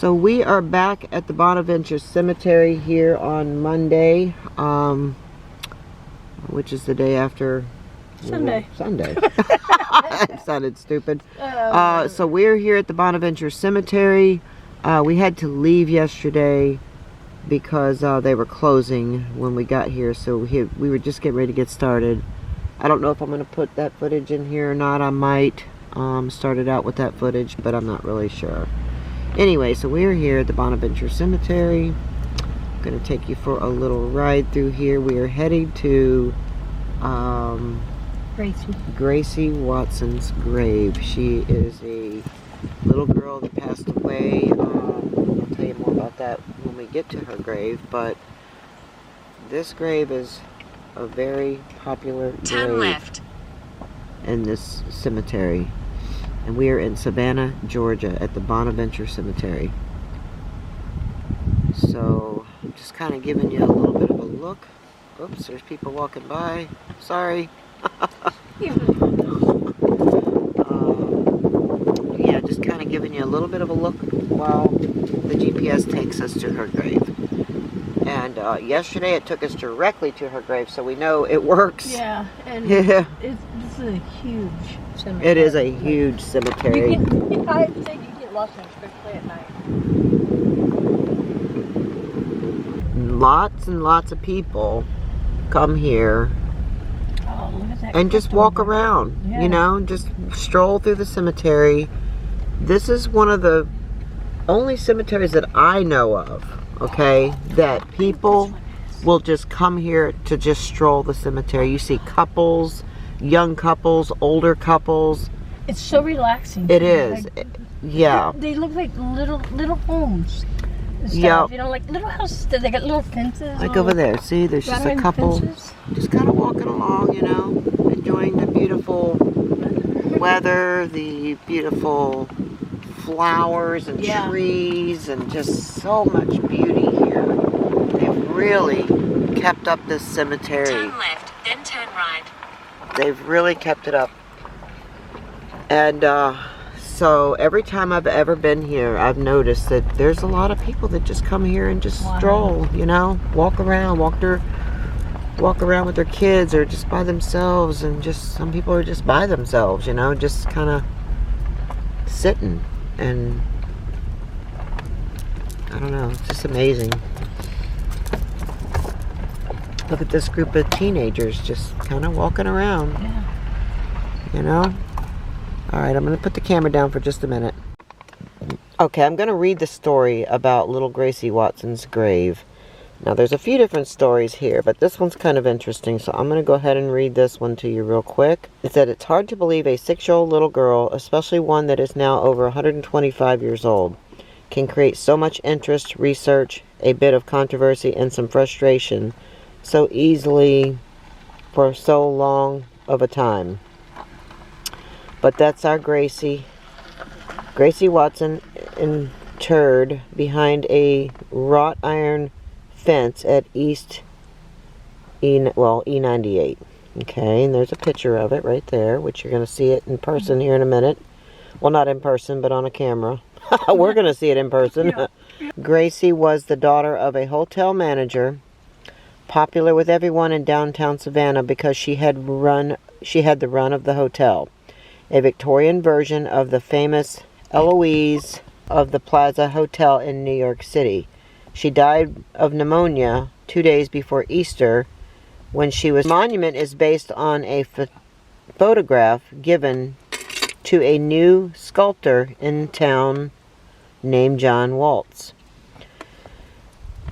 So we are back at the Bonaventure Cemetery here on Monday, which is the day after Sunday. It sounded stupid. So we're here at the Bonaventure Cemetery. We had to leave yesterday because they were closing when we got here, so we were just getting ready to get started. I don't know if I'm going to put that footage in here or not. I might start it out with that footage, but I'm not really sure. Anyway, so we're here at the Bonaventure Cemetery. I'm going to take you for a little ride through here. We are heading to Gracie Watson's grave. She is a little girl that passed away. I'll tell you more about that when we get to her grave, but this grave is a very popular grave in this cemetery. And we are in Savannah, Georgia at the Bonaventure Cemetery. So, I'm just kind of giving you a little bit of a look. Oops, there's people walking by. Sorry. Yeah, just kind of giving you a little bit of a look while the GPS takes us to her grave. And yesterday it took us directly to her grave, so we know it works. Yeah, and yeah. This is a huge cemetery. It is a huge cemetery. I think you get lost in it, especially at night. Lots and lots of people come here and just walk around, yeah. You know, just stroll through the cemetery. This is one of the only cemeteries that I know of, okay, that people will just come here to just stroll the cemetery. You see couples, young couples, older couples. It's so relaxing. It is. Like, yeah. They look like little homes. Yeah. You know, like little houses. They got little fences. Like over there. See, there's just a couple just kind of walking along, you know, enjoying the beautiful weather, the beautiful flowers and trees, and just so much beauty here. They've really kept up this cemetery. Turn left, then turn right. They've really kept it up. And so every time I've ever been here, I've noticed that there's a lot of people that just come here and just stroll, you know, walk around with their kids or just by themselves, and just some people are just by themselves, you know, just kind of sitting. And I don't know, it's just amazing. Look at this group of teenagers just kind of walking around. Yeah. You know? Alright, I'm going to put the camera down for just a minute. Okay, I'm going to read the story about little Gracie Watson's grave. Now, there's a few different stories here, but this one's kind of interesting, so I'm going to go ahead and read this one to you real quick. It said, it's hard to believe a 6-year-old little girl, especially one that is now over 125 years old, can create so much interest, research, a bit of controversy, and some frustration so easily for so long of a time. But that's our Gracie. Gracie Watson, interred behind a wrought iron fence at E98. Okay, and there's a picture of it right there, which you're going to see it in person here in a minute. Well, not in person, but on a camera. We're going to see it in person. Yeah. Gracie was the daughter of a hotel manager, popular with everyone in downtown Savannah because she had the run of the hotel, a Victorian version of the famous Eloise of the Plaza Hotel in New York City. She died of pneumonia 2 days before Easter when she was... The monument is based on a photograph given to a new sculptor in town named John Waltz.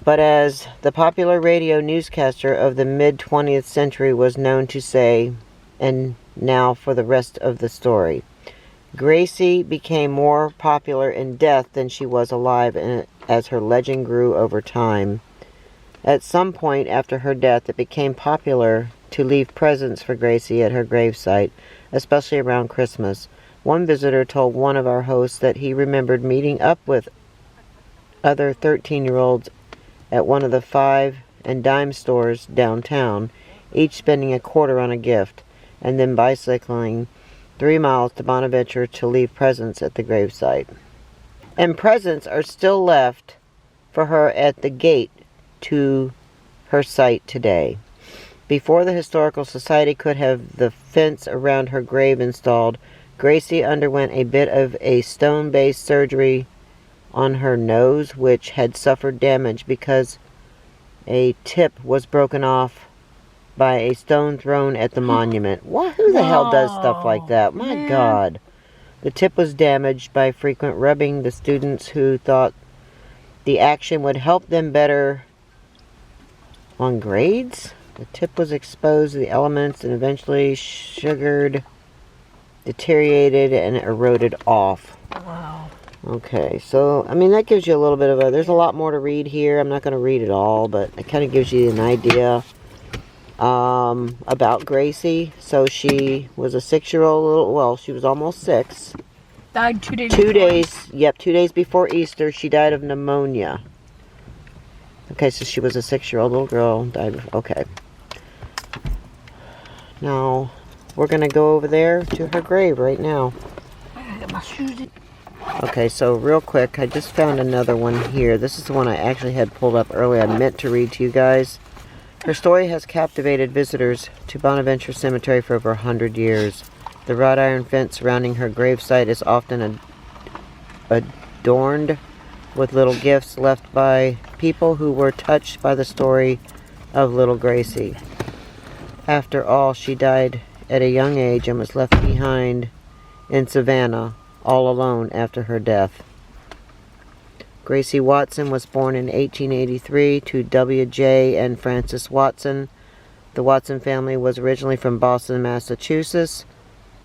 But as the popular radio newscaster of the mid-20th century was known to say, and now for the rest of the story, Gracie became more popular in death than she was alive, as her legend grew over time. At some point after her death, it became popular to leave presents for Gracie at her gravesite, especially around Christmas. One visitor told one of our hosts that he remembered meeting up with other 13-year-olds at one of the 5 and dime stores downtown, each spending a quarter on a gift, and then bicycling 3 miles to Bonaventure to leave presents at the gravesite. and presents are still left for her at the gate to her site today. Before the Historical Society could have the fence around her grave installed, Gracie underwent a bit of a stone-based surgery on her nose, which had suffered damage because a tip was broken off by a stone thrown at the monument. What? Who the hell does stuff like that? My God. The tip was damaged by frequent rubbing. The students who thought the action would help them better on grades. The tip was exposed to the elements and eventually sugared, deteriorated, and eroded off. Wow. Okay, so, I mean, that gives you a little bit of a... There's a lot more to read here. I'm not going to read it all, but it kind of gives you an idea about Gracie. So she was a 6-year-old little... Well, she was almost 6. Died 2 days 2 days, yep, 2 days before Easter, she died of pneumonia. Okay, so she was a 6-year-old little girl. Died of... Okay. Now, we're going to go over there to her grave right now. I gotta get my shoes in. Okay, so real quick, I just found another one here. This is the one I actually had pulled up earlier. I meant to read to you guys. Her story has captivated visitors to Bonaventure Cemetery for over 100 years. The wrought iron fence surrounding her gravesite is often adorned with little gifts left by people who were touched by the story of little Gracie. After all, she died at a young age and was left behind in Savannah, all alone after her death. Gracie Watson was born in 1883 to W.J. and Frances Watson. The Watson family was originally from Boston, Massachusetts.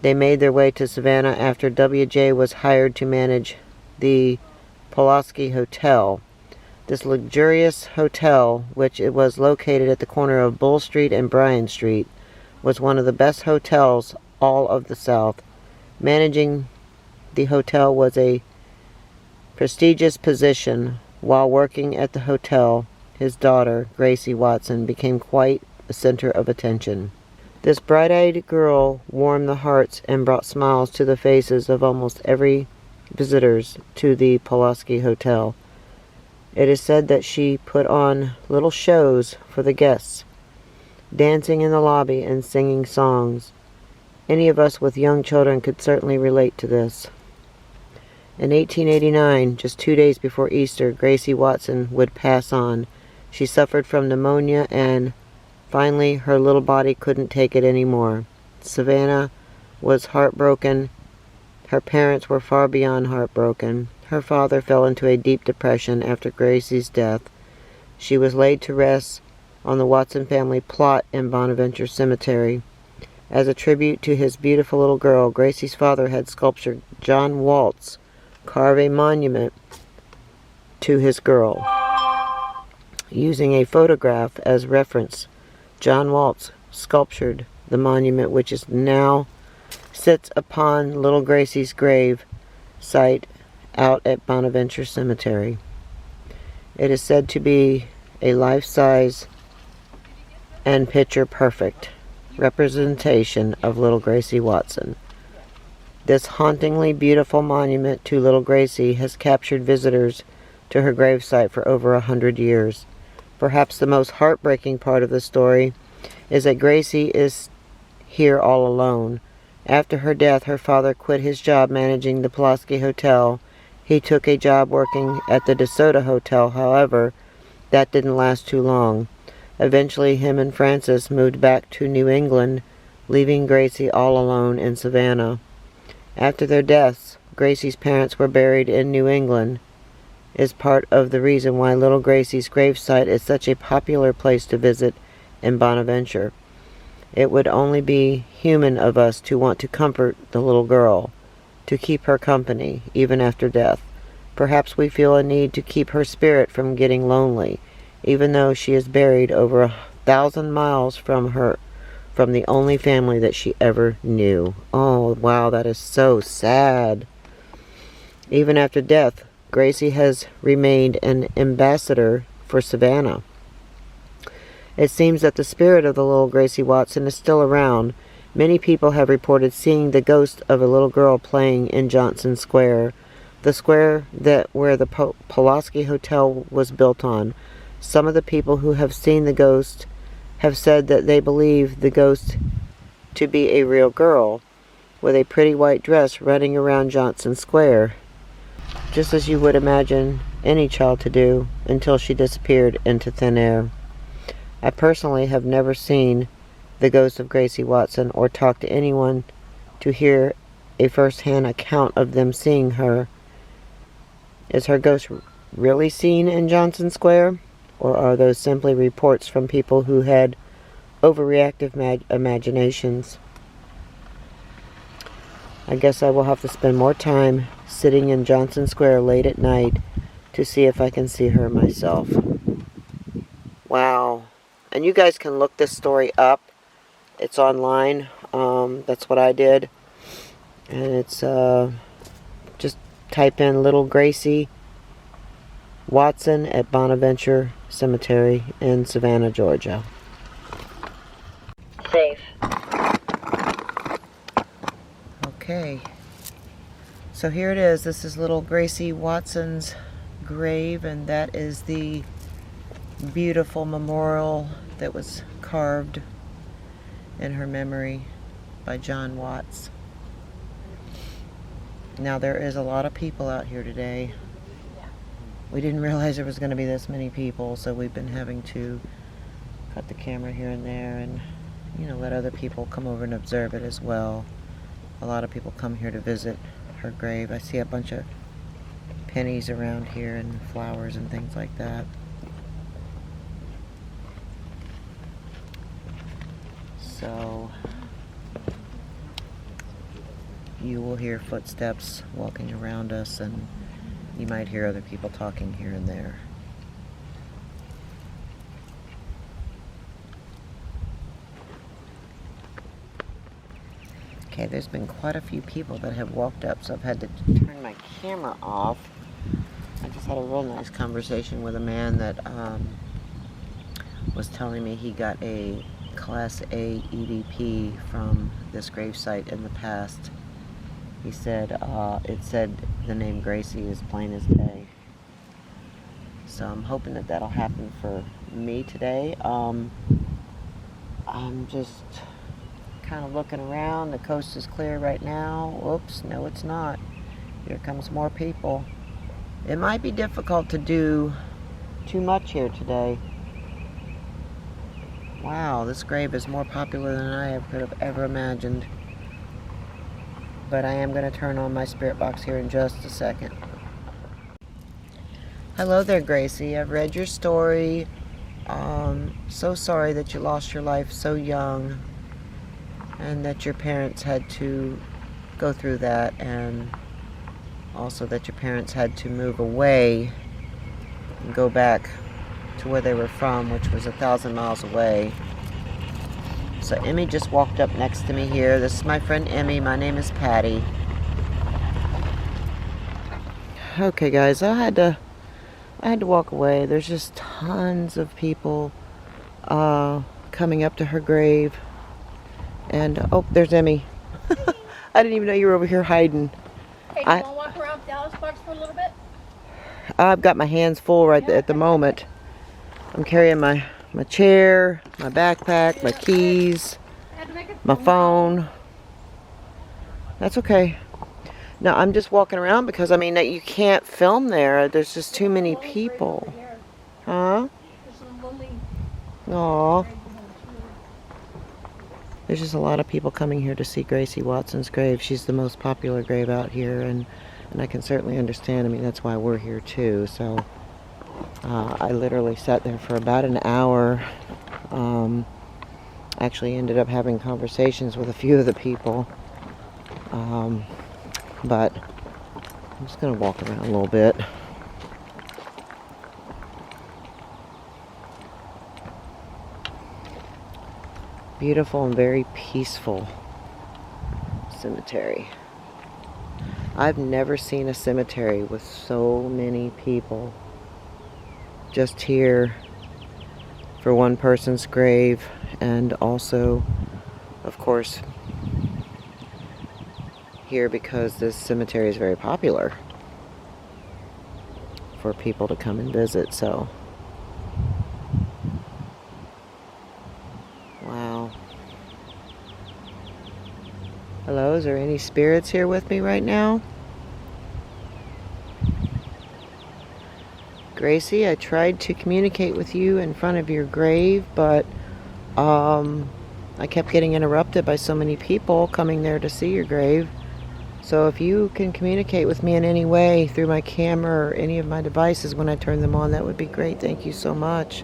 They made their way to Savannah after W.J. was hired to manage the Pulaski Hotel. This luxurious hotel, which it was located at the corner of Bull Street and Bryan Street, was one of the best hotels all of the South. Managing the hotel was a prestigious position. While working at the hotel, his daughter, Gracie Watson, became quite the center of attention. This bright-eyed girl warmed the hearts and brought smiles to the faces of almost every visitors to the Pulaski Hotel. It is said that she put on little shows for the guests, dancing in the lobby and singing songs. Any of us with young children could certainly relate to this. In 1889, just 2 days before Easter, Gracie Watson would pass on. She suffered from pneumonia and finally her little body couldn't take it anymore. Savannah was heartbroken. Her parents were far beyond heartbroken. Her father fell into a deep depression after Gracie's death. She was laid to rest on the Watson family plot in Bonaventure Cemetery. As a tribute to his beautiful little girl, Gracie's father had sculptor John Waltz carve a monument to his girl. Using a photograph as reference, John Waltz sculptured the monument, which is now sits upon little Gracie's grave site out at Bonaventure Cemetery. It is said to be a life-size and picture-perfect representation of little Gracie Watson. This hauntingly beautiful monument to little Gracie has captured visitors to her gravesite for over 100 years. Perhaps the most heartbreaking part of the story is that Gracie is here all alone. After her death, her father quit his job managing the Pulaski Hotel. He took a job working at the DeSoto Hotel. However, that didn't last too long. Eventually, him and Frances moved back to New England, leaving Gracie all alone in Savannah. After their deaths, Gracie's parents were buried in New England. Is part of the reason why little Gracie's gravesite is such a popular place to visit in Bonaventure. It would only be human of us to want to comfort the little girl, to keep her company, even after death. Perhaps we feel a need to keep her spirit from getting lonely, even though she is buried over 1,000 miles from the only family that she ever knew. Oh, wow, that is so sad. Even after death, Gracie has remained an ambassador for Savannah. It seems that the spirit of the little Gracie Watson is still around. Many people have reported seeing the ghost of a little girl playing in Johnson Square. the square where the Pulaski Hotel was built on. Some of the people who have seen the ghost have said that they believe the ghost to be a real girl with a pretty white dress running around Johnson Square, just as you would imagine any child to do until she disappeared into thin air. I personally have never seen the ghost of Gracie Watson or talked to anyone to hear a first-hand account of them seeing her. Is her ghost really seen in Johnson Square, or are those simply reports from people who had overreactive imaginations? I guess I will have to spend more time sitting in Johnson Square late at night to see if I can see her myself. Wow. And you guys can look this story up. It's online. That's what I did. And it's, just type in Little Gracie Watson at Bonaventure Cemetery in Savannah, Georgia. Safe. Okay, so here it is. This is little Gracie Watson's grave, and that is the beautiful memorial that was carved in her memory by John Watts. Now, there is a lot of people out here today. We didn't realize there was going to be this many people, so we've been having to cut the camera here and there and, let other people come over and observe it as well. A lot of people come here to visit her grave. I see a bunch of pennies around here and flowers and things like that. So you will hear footsteps walking around us, and you might hear other people talking here and there. Okay, there's been quite a few people that have walked up, so I've had to turn my camera off. I just had a real nice conversation with a man that was telling me he got a Class A EVP from this gravesite in the past. He said it said the name Gracie is plain as day. So I'm hoping that that'll happen for me today. I'm just kind of looking around. The coast is clear right now. Oops, no it's not. Here comes more people. It might be difficult to do too much here today. Wow, this grave is more popular than I could have ever imagined. But I am going to turn on my spirit box here in just a second. Hello there, Gracie. I've read your story. So sorry that you lost your life so young, and that your parents had to go through that, and also that your parents had to move away and go back to where they were from, which was 1,000 miles away. So Emmy just walked up next to me here. This is my friend Emmy. My name is Patty. Okay, guys, I had to walk away. There's just tons of people coming up to her grave. And oh, there's Emmy. I didn't even know you were over here hiding. Hey, do you want to walk around Dallas Parks for a little bit? I've got my hands full at the moment. I'm carrying my chair, my backpack, my keys, my phone. That's okay. No, I'm just walking around because, you can't film there. There's just too many people. Huh? Aw. There's just a lot of people coming here to see Gracie Watson's grave. She's the most popular grave out here, and I can certainly understand. That's why we're here too. So I literally sat there for about an hour. Actually ended up having conversations with a few of the people. But I'm just going to walk around a little bit. Beautiful and very peaceful cemetery. I've never seen a cemetery with so many people just here for one person's grave, and also, of course, here because this cemetery is very popular. for people to come and visit, so. Wow. Hello, is there any spirits here with me right now? Gracie, I tried to communicate with you in front of your grave, but I kept getting interrupted by so many people coming there to see your grave. So if you can communicate with me in any way through my camera or any of my devices when I turn them on, that would be great. Thank you so much.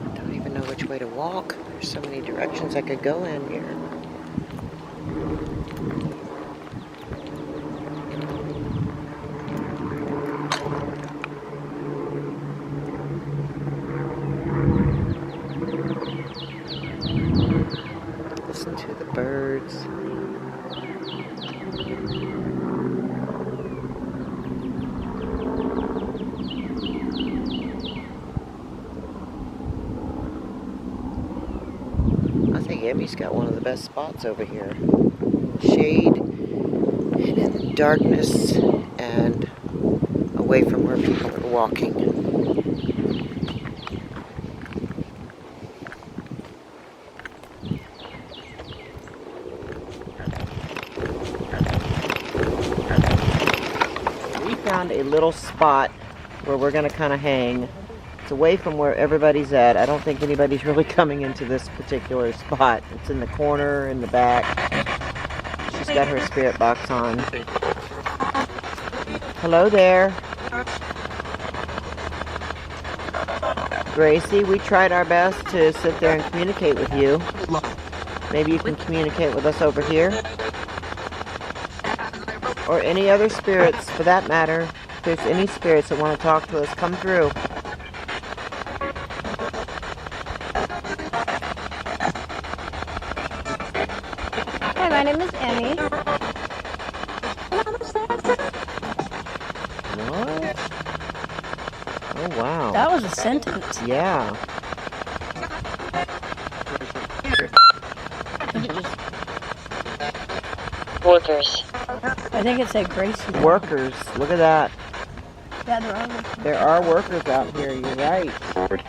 I don't even know which way to walk. There's so many directions I could go in here. Listen to the birds. I think Emmy's got one of the best spots over here. Shade and in darkness and away from where people are walking. We found a little spot where we're going to kind of hang. It's away from where everybody's at. I don't think anybody's really coming into this particular spot. It's in the corner, in the back. She's got her spirit box on. Hello there. Gracie, we tried our best to sit there and communicate with you. Maybe you can communicate with us over here. Or any other spirits, for that matter. If there's any spirits that want to talk to us, come through. Hi, my name is Emmy. What? Oh, wow. That was a sentence. Yeah. Workers. I think it said Gracie. Workers. Look at that. Yeah, there are workers. There are workers out here. You're right. Look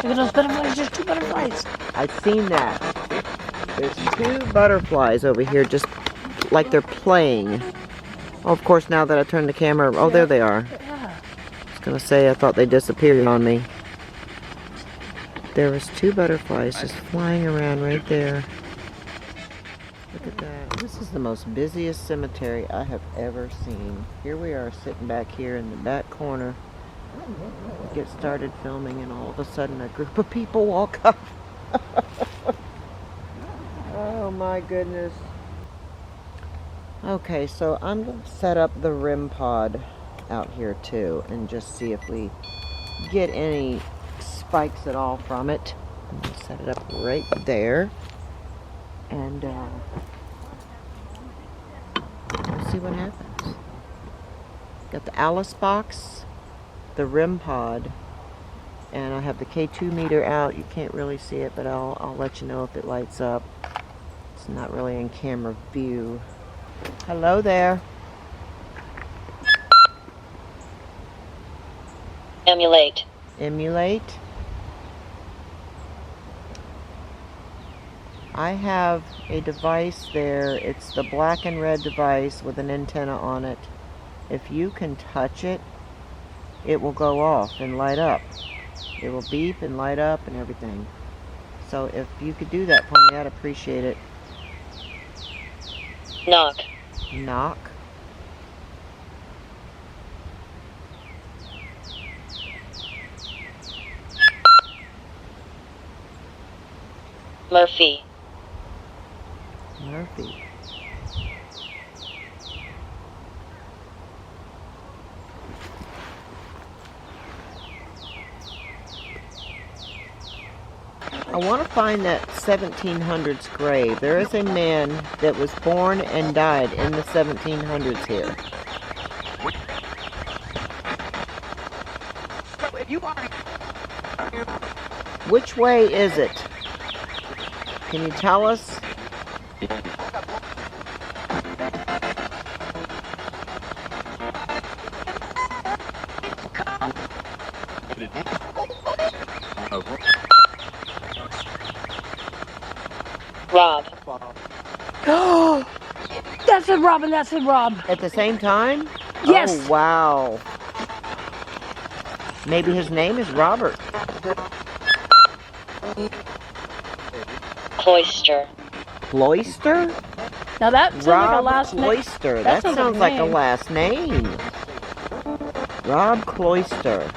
at those butterflies. There's 2 butterflies. I've seen that. There's 2 butterflies over here just like they're playing. Oh, of course, now that I turned the camera... Oh, there they are. Yeah. I was going to say, I thought they disappeared on me. There was 2 butterflies just flying around right there. Look at that. This is the most busiest cemetery I have ever seen. Here we are sitting back here in the back corner. Get started filming and all of a sudden a group of people walk up. Oh my goodness. Okay, so I'm going to set up the rempod out here too and just see if we get any spikes at all from it. I'm going to set it up right there and we'll see what happens. Got the Alice box, the rempod, and I have the K2 meter out. You can't really see it, but I'll let you know if it lights up. It's not really in camera view. Hello there. Emulate. Emulate. I have a device there. It's the black and red device with an antenna on it. If you can touch it, it will go off and light up. It will beep and light up and everything. So if you could do that for me, I'd appreciate it. Knock. Knock. Murphy. Murphy. I want to find that 1700s grave. There is a man that was born and died in the 1700s here. Which way is it? Can you tell us? Rob. Oh, that's a Rob and that's a Rob. At the same time? Yes. Oh, wow. Maybe his name is Robert. Cloister. Cloister? Now that sounds like a last name. Cloister. That sounds like a last name. Rob Cloister.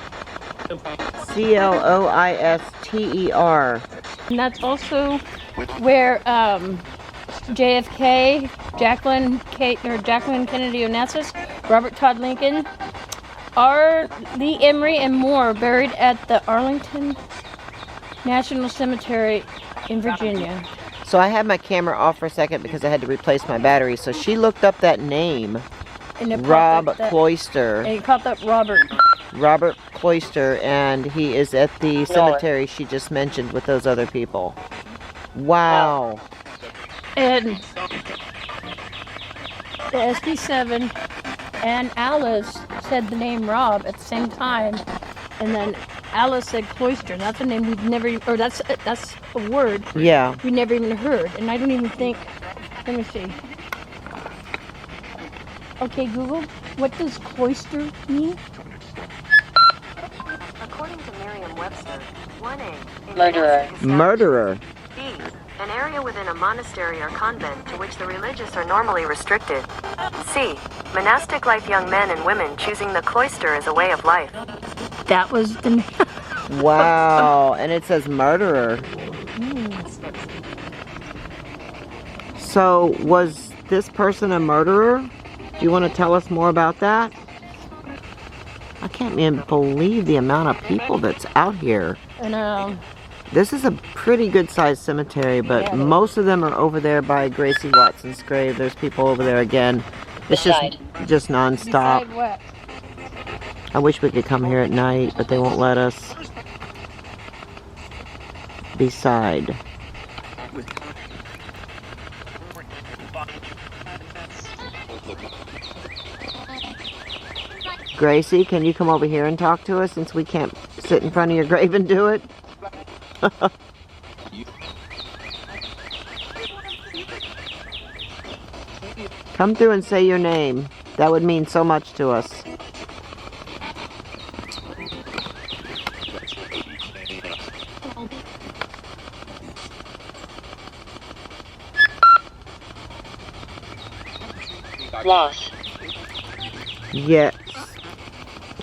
Cloister. And that's also where JFK, Jacqueline Kennedy Onassis, Robert Todd Lincoln, R. Lee Emery, and more buried at the Arlington National Cemetery in Virginia. So I had my camera off for a second because I had to replace my battery. So she looked up that name, And it Rob popped up Cloister. And it popped up Robert Cloister, and he is at the cemetery she just mentioned with those other people. Wow. And the SB7 and Alice said the name Rob at the same time, and then Alice said Cloister. And that's a name we've never, or that's a word Yeah. we never even heard. And I don't even think. Let me see. Okay, Google. What does cloister mean? According to Merriam-Webster, 1A. Murderer. Murderer. B. An area within a monastery or convent to which the religious are normally restricted. C. Monastic life, young men and women choosing the cloister as a way of life. That was the. Wow. And it says murderer. So was this person a murderer? Do you want to tell us more about that? I can't even believe the amount of people that's out here. And This is a pretty good sized cemetery, but Yeah. most of them are over there by Gracie Watson's grave. There's people over there again. It's just nonstop. beside what? I wish we could come here at night, but they won't let us. Beside. Gracie, can you come over here and talk to us since we can't sit in front of your grave and do it? Come through and say your name. That would mean so much to us. Loss. Yes.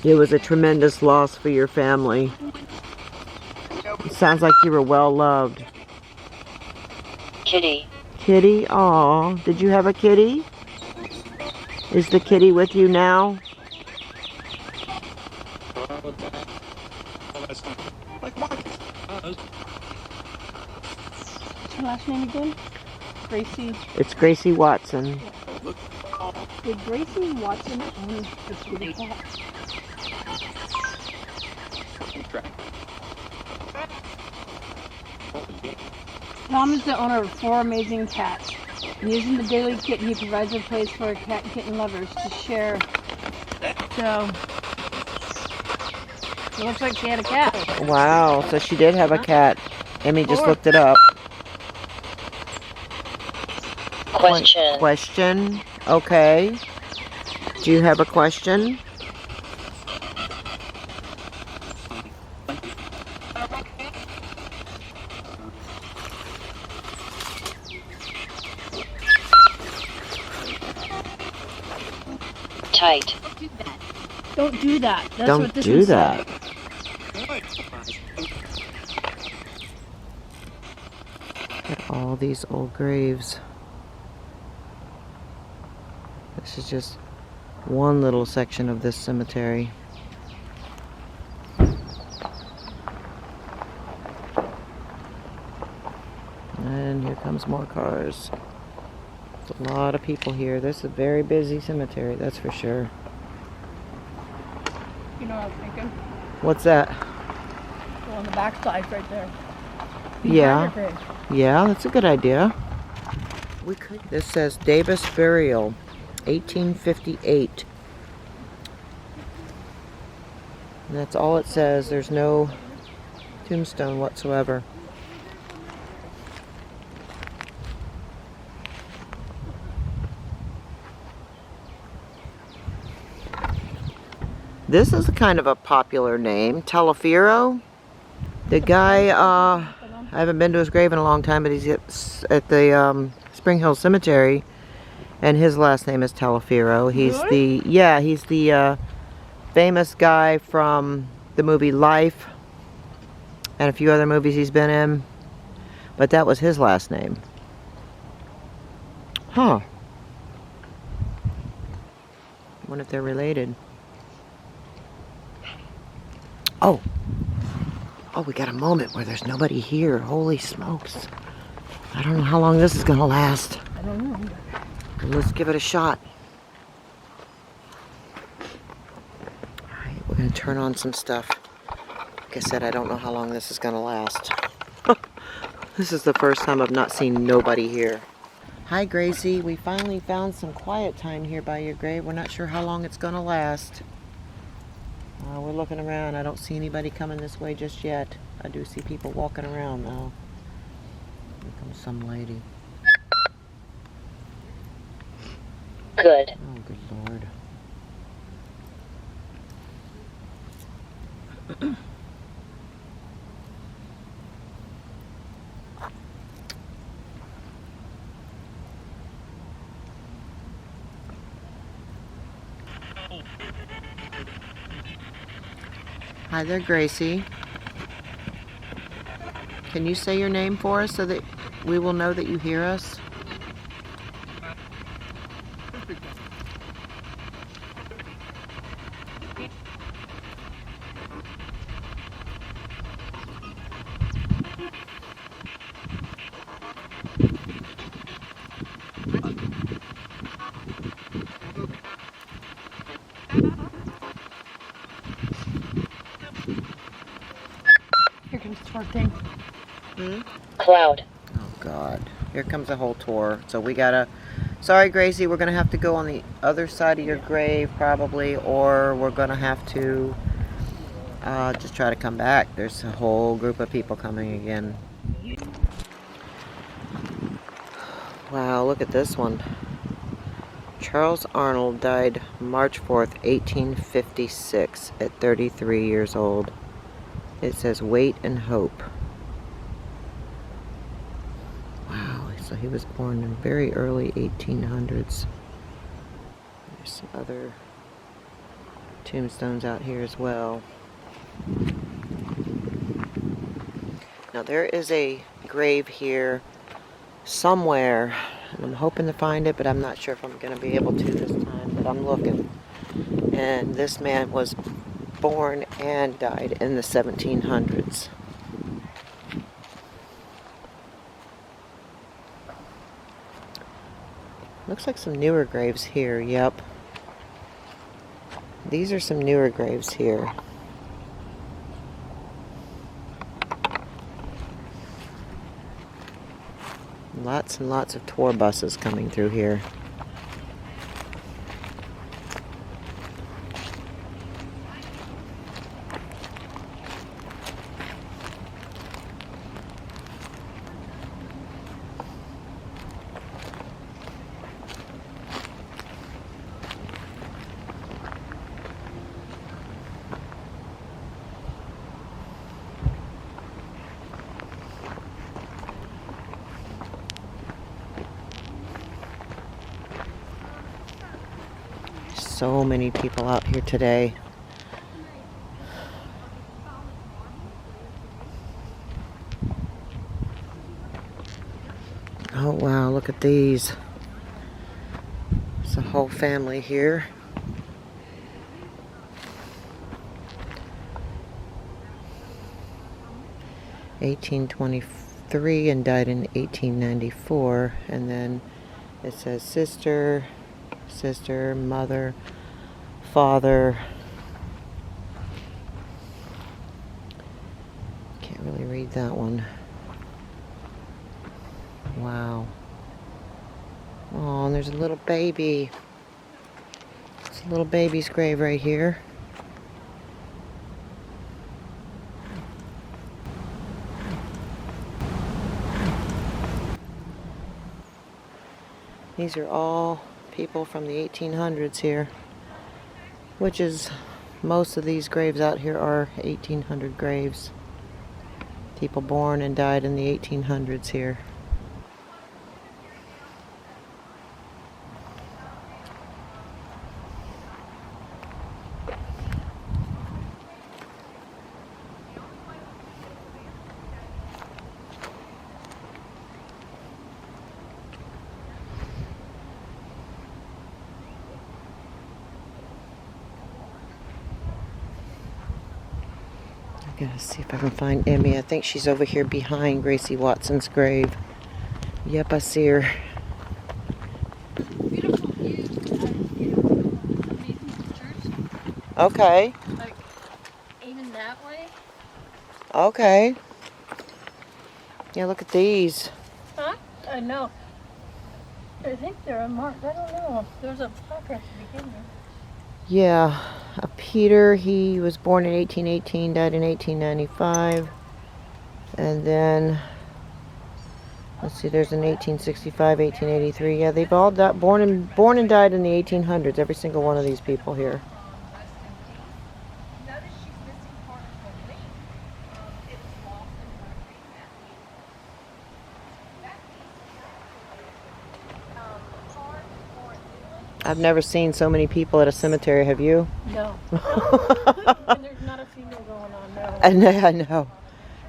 It was a tremendous loss for your family. It sounds like you were well loved. Kitty. Kitty? Aw. Did you have a kitty? Is the kitty with you now? What's her last name again? Gracie. It's Gracie Watson. Did Gracie Watson own a kitty cat? Tom is the owner of 4 amazing cats. And using the daily kitten, he provides a place for cat and kitten lovers to share. So, it looks like she had a cat. Wow, so she did have a cat. Emmy just 4. looked it up. Question. Question. Okay. Do you have a question? Tight. Don't do that. That's Don't what this do one that. said. Look at all these old graves. This is just one little section of this cemetery. comes more cars. There's a lot of people here. This is a very busy cemetery, that's for sure. You know what I was thinking? What's that? Go on the backside right there. Yeah. Behind her grave. Yeah, that's a good idea. We could. This says Davis Burial, 1858. And that's all it says. There's no tombstone whatsoever. This is kind of a popular name, Talafiro. The guy, I haven't been to his grave in a long time, but he's at the Spring Hill Cemetery, and his last name is Talafiro. He's Really? he's the famous guy from the movie Life and a few other movies he's been in, but that was his last name. Huh. I wonder if they're related. Oh, we got a moment where there's nobody here. Holy smokes. I don't know how long this is going to last. I don't know. Let's give it a shot. Alright, we're going to turn on some stuff. Like I said, I don't know how long this is going to last. This is the first time I've not seen nobody here. Hi, Gracie. We finally found some quiet time here by your grave. We're not sure how long it's going to last. We're looking around. I don't see anybody coming this way just yet. I do see people walking around though. Here comes some lady. Good. Oh, good Lord. Hi there, Gracie. Can you say your name for us so that we will know that you hear us? Here comes twerking. Cloud. Oh God, here comes a whole tour. So we gotta, sorry Gracie, we're gonna have to go on the other side of your grave probably, or we're gonna have to just try to come back. There's a whole group of people coming again. Wow, look at this one. Charles Arnold died March 4th, 1856 at 33 years old. It says wait and hope. Wow, so he was born in very early 1800s. There's some other tombstones out here as well. Now there is a grave here somewhere, and I'm hoping to find it, but I'm not sure if I'm going to be able to this time, but I'm looking. And this man was born and died in the 1700s. Looks like some newer graves here, yep. These are some newer graves here. Lots and lots of tour buses coming through here. So many people out here today. Oh wow, look at these. It's a whole family here. 1893 and died in 1894. And then it says sister, mother, father. Can't really read that one. Wow. Oh, and there's a little baby. It's a little baby's grave right here. These are all people from the 1800s here, which is, most of these graves out here are 1800 graves. People born and died in the 1800s here. I'm gonna see if I can find Emmy. I think she's over here behind Gracie Watson's grave. Yep, I see her. Beautiful view. Amazing pictures. Okay. Like, even that way. Okay. Yeah, look at these. Huh? I know. I think they're unmarked. I don't know. There's a placard to begin with. Yeah, Peter, he was born in 1818, died in 1895. And then, let's see, there's an 1865, 1883. Yeah, they've all born and died in the 1800s, every single one of these people here. I've never seen so many people at a cemetery, have you? No. And there's not a funeral going on now. I know.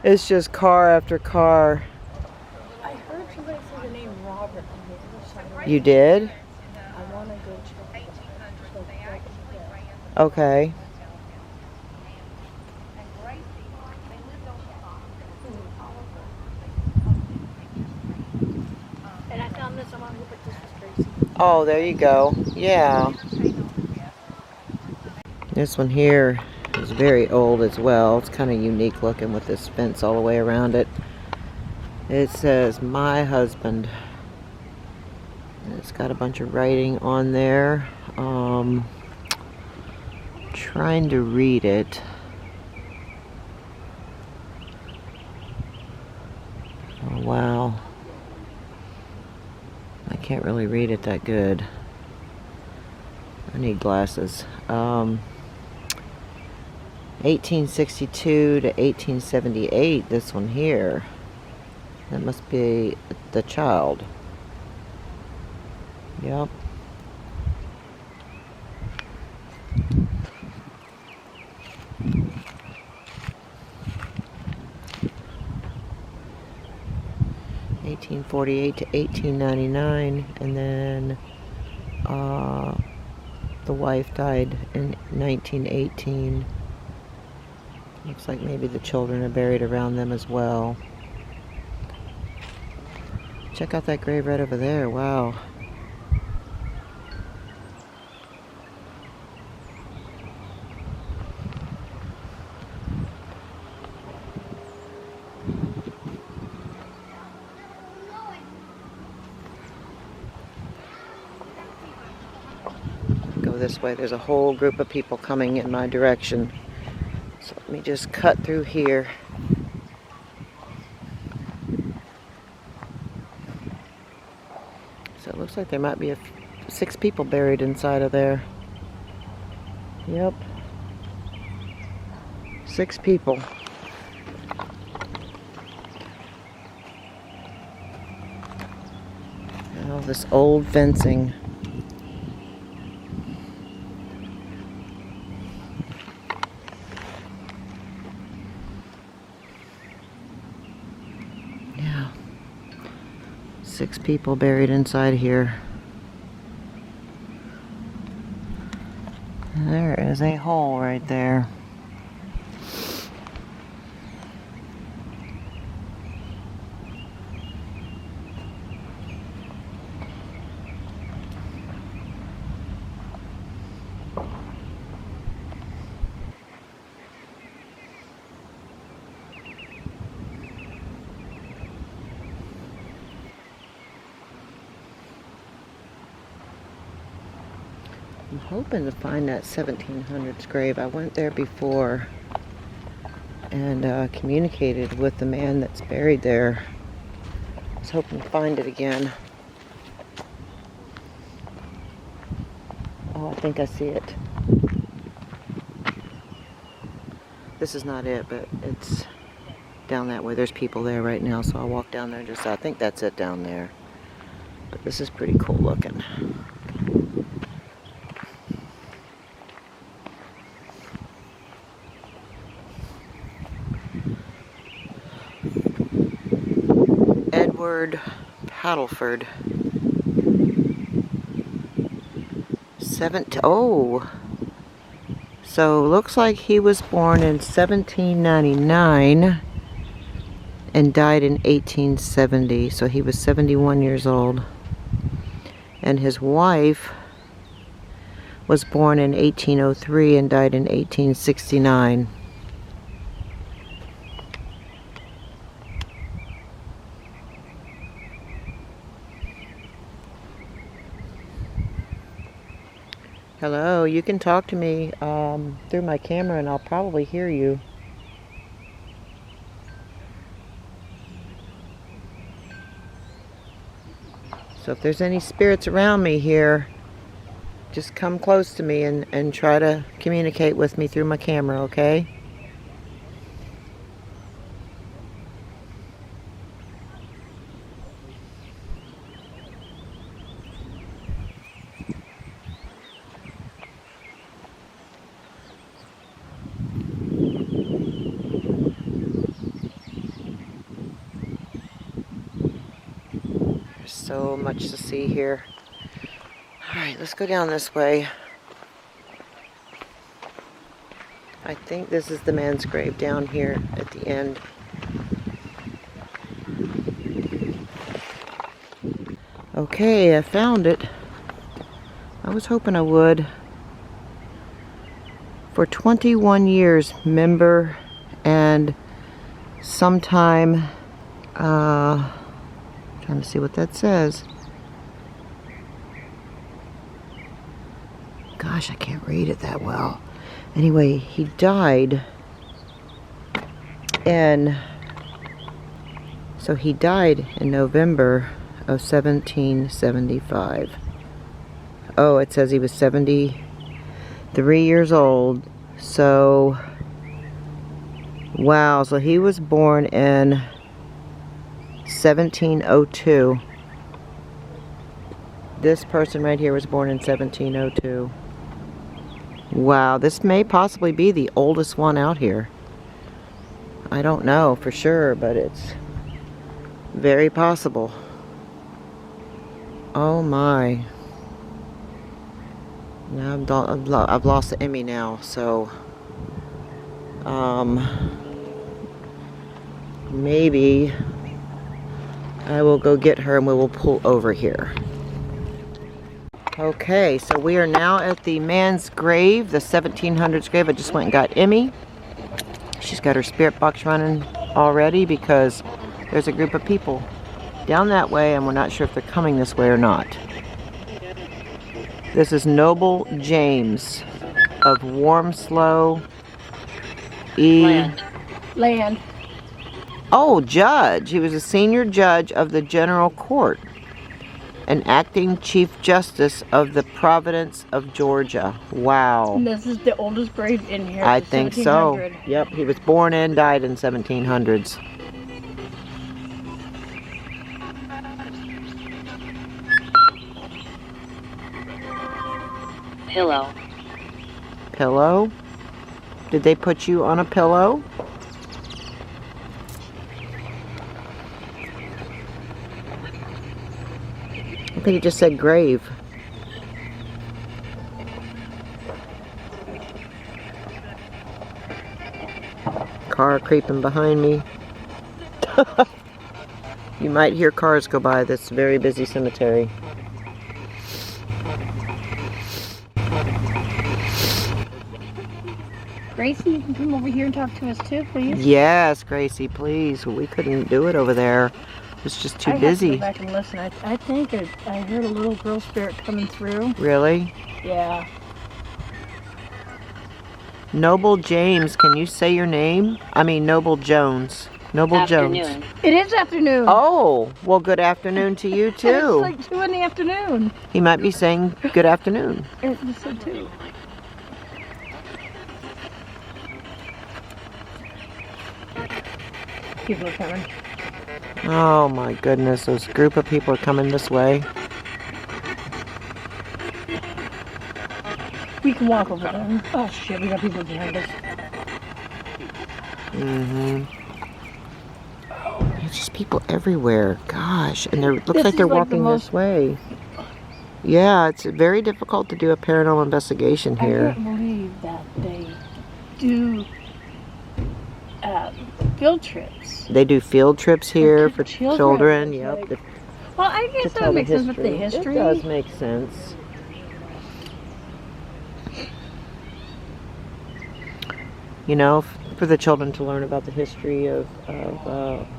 It's just car after car. I heard somebody say the name Robert on the other side. You did? I want to go check it out. Okay. And I found this on but this was Gracie. Oh, there you go. Yeah. This one here is very old as well. It's kind of unique looking with this fence all the way around it. It says, "My husband." And it's got a bunch of writing on there. Trying to read it. Oh, wow. I can't really read it that good. I need glasses. 1862 to 1878, this one here. That must be the child. Yep. (1848 to 1899), and then the wife died in 1918. Looks like maybe the children are buried around them as well. Check out that grave right over there. Wow. Go this way. There's a whole group of people coming in my direction. So let me just cut through here. So it looks like there might be 6 people buried inside of there. Yep. 6 people. All this old fencing. Yeah. 6 people buried inside here. There is a hole right there. hoping to find that 1700s grave. I went there before and communicated with the man that's buried there. I was hoping to find it again. Oh, I think I see it. This is not it, but it's down that way. There's people there right now, so I'll walk down there and I think that's it down there. But this is pretty cool looking. Edward Paddleford. Oh, so looks like he was born in 1799 and died in 1870. So he was 71 years old. And his wife was born in 1803 and died in 1869. Hello, you can talk to me through my camera and I'll probably hear you. So if there's any spirits around me here, just come close to me and try to communicate with me through my camera, okay? So much to see here. Alright, let's go down this way. I think this is the man's grave down here at the end. Okay, I found it. I was hoping I would. For 21 years, member and sometime trying to see what that says. Gosh, I can't read it that well. Anyway, he died in November of 1775. Oh, it says he was 73 years old. So, wow, so he was born in 1702. This person right here was born in 1702. Wow, this may possibly be the oldest one out here. I don't know for sure, but it's very possible. Oh my. Now I've lost the Emmy now, so maybe I will go get her and we will pull over here. Okay, so we are now at the man's grave, the 1700s grave. I just went and got Emmy. She's got her spirit box running already because there's a group of people down that way and we're not sure if they're coming this way or not. This is Noble James of Warmslow Land. Oh, judge. He was a senior judge of the General Court and acting Chief Justice of the Province of Georgia. Wow. And this is the oldest grave in here. I think so. Yep, he was born and died in 1700s. Pillow. Pillow? Did they put you on a pillow? I think it just said grave. Car creeping behind me. You might hear cars go by this very busy cemetery. Gracie, you can come over here and talk to us too, please. Yes, Gracie, please. We couldn't do it over there. It's just too busy. I have to go back and listen. I think I heard a little girl spirit coming through. Really? Yeah. Noble James, can you say your name? I mean, Noble Jones. Noble Jones. Afternoon. It is afternoon. Oh, well, good afternoon to you, It's too. like 2 in the afternoon. He might be saying good afternoon. It just said 2. People are coming. Oh, my goodness. Those group of people are coming this way. We can walk over there. Oh shit, we got people behind us. Mm-hmm. There's just people everywhere. Gosh. And it looks This like they're is like walking the this way. Yeah, it's very difficult to do a paranormal investigation I here. can't believe that they do field trips. They do field trips here for children. It's Yep. like- well, I guess that makes sense with the history. It does make sense. You know, for the children to learn about the history of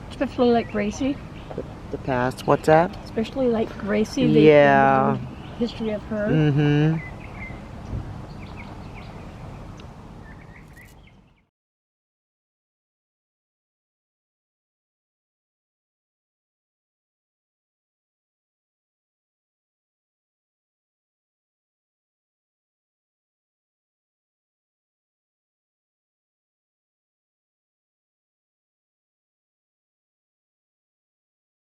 Especially like Gracie. the past. What's that? Especially like Gracie. Yeah. History of her. Mm-hmm.